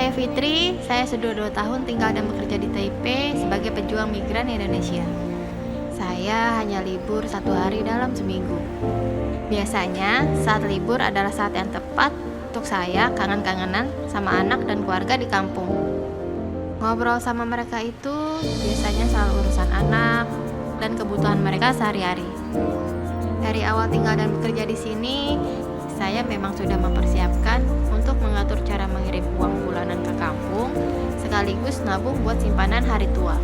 saya Fitri, saya sudah 2 tahun tinggal dan bekerja di Taipei sebagai pejuang migran Indonesia. Saya hanya libur 1 hari dalam seminggu. Biasanya saat libur adalah saat yang tepat untuk saya kangen-kangenan sama anak dan keluarga di kampung. Ngobrol sama mereka itu biasanya soal urusan anak dan kebutuhan mereka sehari-hari. Dari awal tinggal dan bekerja di sini, saya memang sudah mempersiapkan untuk mengatur cara mengirim uang bulanan ke kampung, sekaligus nabung buat simpanan hari tua.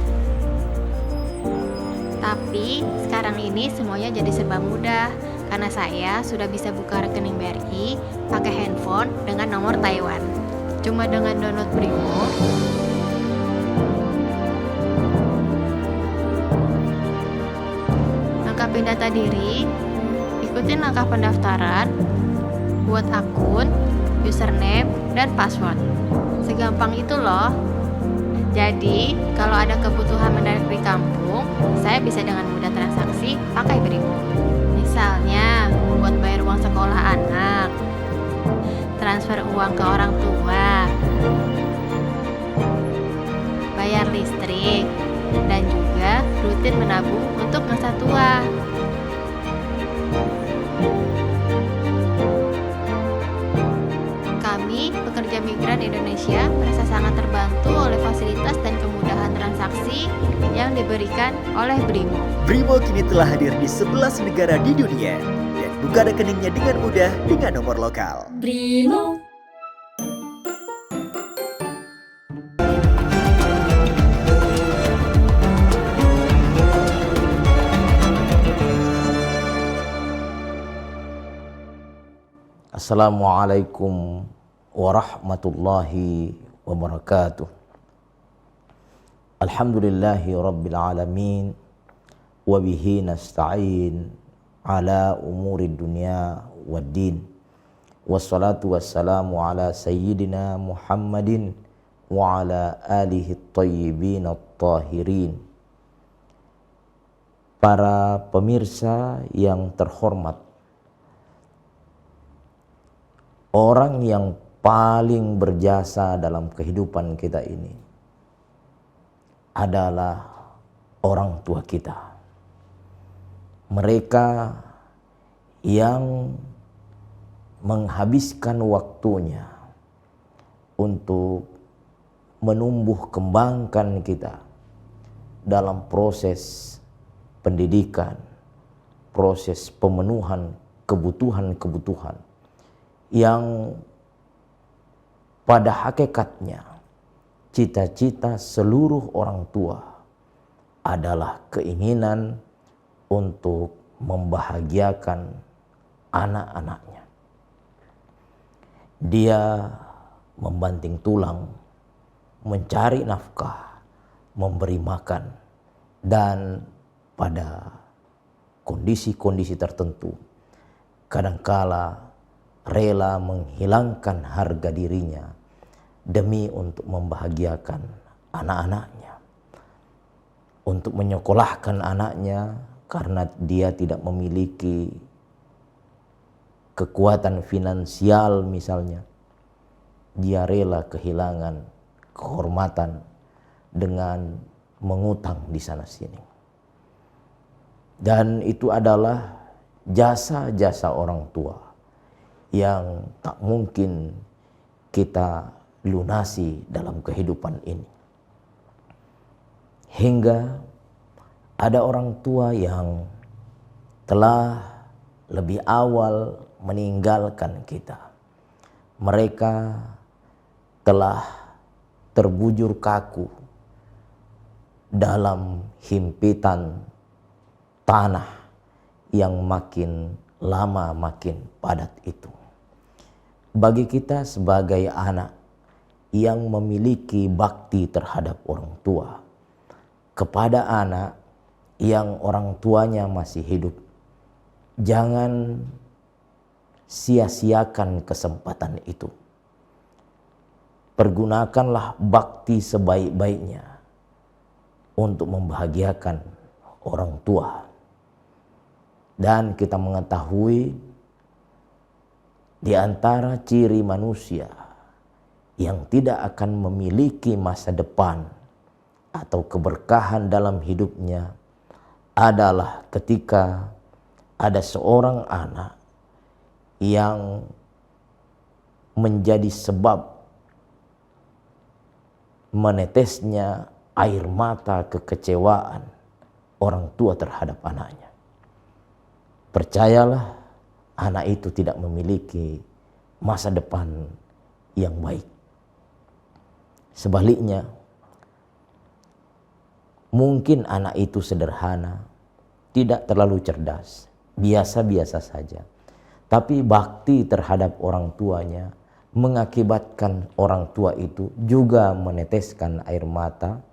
Tapi sekarang ini semuanya jadi serba mudah, karena saya sudah bisa buka rekening BRI pakai handphone dengan nomor Taiwan. Cuma dengan download Brimo, lengkapin data diri, ikutin langkah pendaftaran, buat akun, username, dan password. Segampang itu loh. Jadi, kalau ada kebutuhan mendadak di kampung, saya bisa dengan mudah transaksi pakai Brimo. Misalnya, buat bayar uang sekolah anak, transfer uang ke orang tua, bayar listrik, dan juga rutin menabung untuk masa tua. Kami, pekerja migran Indonesia, merasa sangat terbantu oleh fasilitas dan kemudahan transaksi yang diberikan oleh Brimo. Brimo kini telah hadir di 11 negara di dunia dan buka rekeningnya dengan mudah dengan nomor lokal. Brimo. Assalamualaikum warahmatullahi wabarakatuh. Alhamdulillahi rabbil alamin, wa bihi nasta'in ala umuri dunya waddin. Wassalatu wassalamu ala sayyidina Muhammadin wa ala alihi at-tayyibin at-tahirin. Para pemirsa yang terhormat, orang yang paling berjasa dalam kehidupan kita ini adalah orang tua kita. Mereka yang menghabiskan waktunya untuk menumbuh kembangkan kita dalam proses pendidikan, proses pemenuhan kebutuhan-kebutuhan yang pada hakikatnya cita-cita seluruh orang tua adalah keinginan untuk membahagiakan anak-anaknya. Dia membanting tulang, mencari nafkah, memberi makan, dan pada kondisi-kondisi tertentu kadangkala rela menghilangkan harga dirinya demi untuk membahagiakan anak-anaknya, untuk menyekolahkan anaknya karena dia tidak memiliki kekuatan finansial misalnya. Dia rela kehilangan kehormatan dengan mengutang di sana sini. Dan itu adalah jasa-jasa orang tua yang tak mungkin kita lunasi dalam kehidupan ini. Hingga ada orang tua yang telah lebih awal meninggalkan kita. Mereka telah terbujur kaku dalam himpitan tanah yang makin lama makin padat itu. Bagi kita sebagai anak yang memiliki bakti terhadap orang tua, kepada anak yang orang tuanya masih hidup, jangan sia-siakan kesempatan itu. Pergunakanlah bakti sebaik-baiknya untuk membahagiakan orang tua. Dan kita mengetahui di antara ciri manusia yang tidak akan memiliki masa depan atau keberkahan dalam hidupnya adalah ketika ada seorang anak yang menjadi sebab menetesnya air mata kekecewaan orang tua terhadap anaknya. Percayalah, anak itu tidak memiliki masa depan yang baik. Sebaliknya, mungkin anak itu sederhana, tidak terlalu cerdas, biasa-biasa saja. Tapi bakti terhadap orang tuanya mengakibatkan orang tua itu juga meneteskan air mata,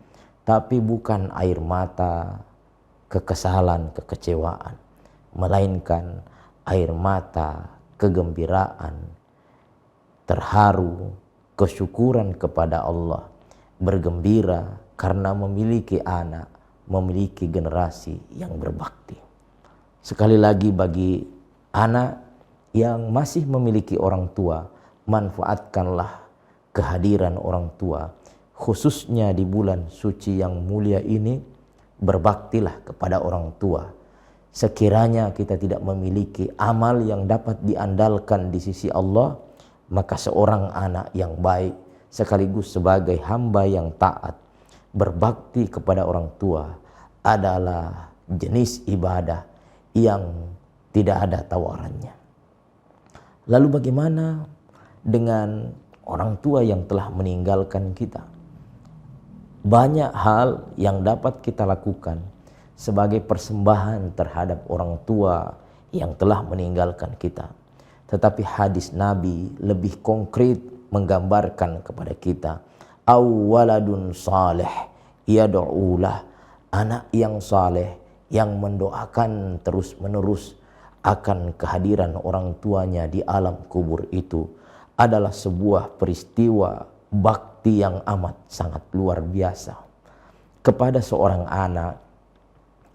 tapi bukan air mata kekesalan, kekecewaan, melainkan air mata kegembiraan, terharu, kesyukuran kepada Allah, bergembira karena memiliki anak, memiliki generasi yang berbakti. Sekali lagi, bagi anak yang masih memiliki orang tua, manfaatkanlah kehadiran orang tua, khususnya di bulan suci yang mulia ini. Berbaktilah kepada orang tua. Sekiranya kita tidak memiliki amal yang dapat diandalkan di sisi Allah, maka seorang anak yang baik sekaligus sebagai hamba yang taat, berbakti kepada orang tua adalah jenis ibadah yang tidak ada tawarannya. Lalu bagaimana dengan orang tua yang telah meninggalkan kita? Banyak hal yang dapat kita lakukan sebagai persembahan terhadap orang tua yang telah meninggalkan kita. Tetapi hadis Nabi lebih konkret menggambarkan kepada kita, awwaladun saleh yad'ulah, anak yang saleh yang mendoakan terus menerus akan kehadiran orang tuanya di alam kubur itu adalah sebuah peristiwa bakti yang amat sangat luar biasa kepada seorang anak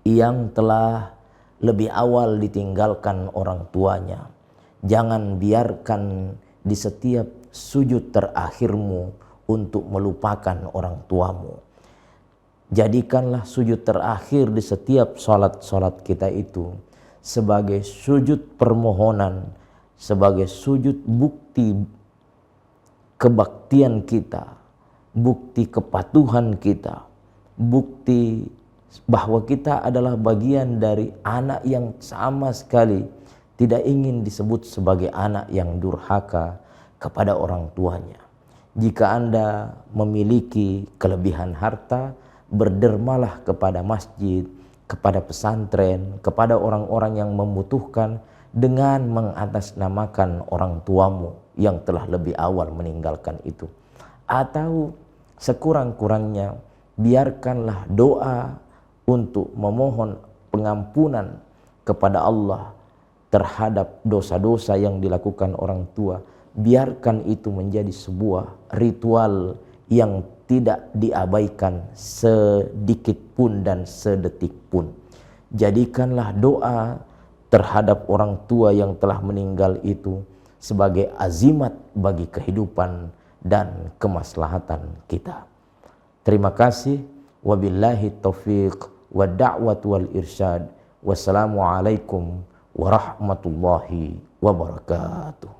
yang telah lebih awal ditinggalkan orang tuanya. Jangan biarkan di setiap sujud terakhirmu untuk melupakan orang tuamu. Jadikanlah sujud terakhir di setiap sholat-sholat kita itu sebagai sujud permohonan, sebagai sujud bukti kebaktian kita, bukti kepatuhan kita, bukti bahwa kita adalah bagian dari anak yang sama sekali tidak ingin disebut sebagai anak yang durhaka kepada orang tuanya. Jika Anda memiliki kelebihan harta, berdermalah kepada masjid, kepada pesantren, kepada orang-orang yang membutuhkan dengan mengatasnamakan orang tuamu yang telah lebih awal meninggalkan itu. Atau sekurang-kurangnya biarkanlah doa untuk memohon pengampunan kepada Allah terhadap dosa-dosa yang dilakukan orang tua. Biarkan itu menjadi sebuah ritual yang tidak diabaikan sedikit pun dan sedetik pun. Jadikanlah doa terhadap orang tua yang telah meninggal itu sebagai azimat bagi kehidupan dan kemaslahatan kita. Terima kasih. Wabillahi taufiq wa da'wat wal irsyad. Wassalamualaikum warahmatullahi wabarakatuh.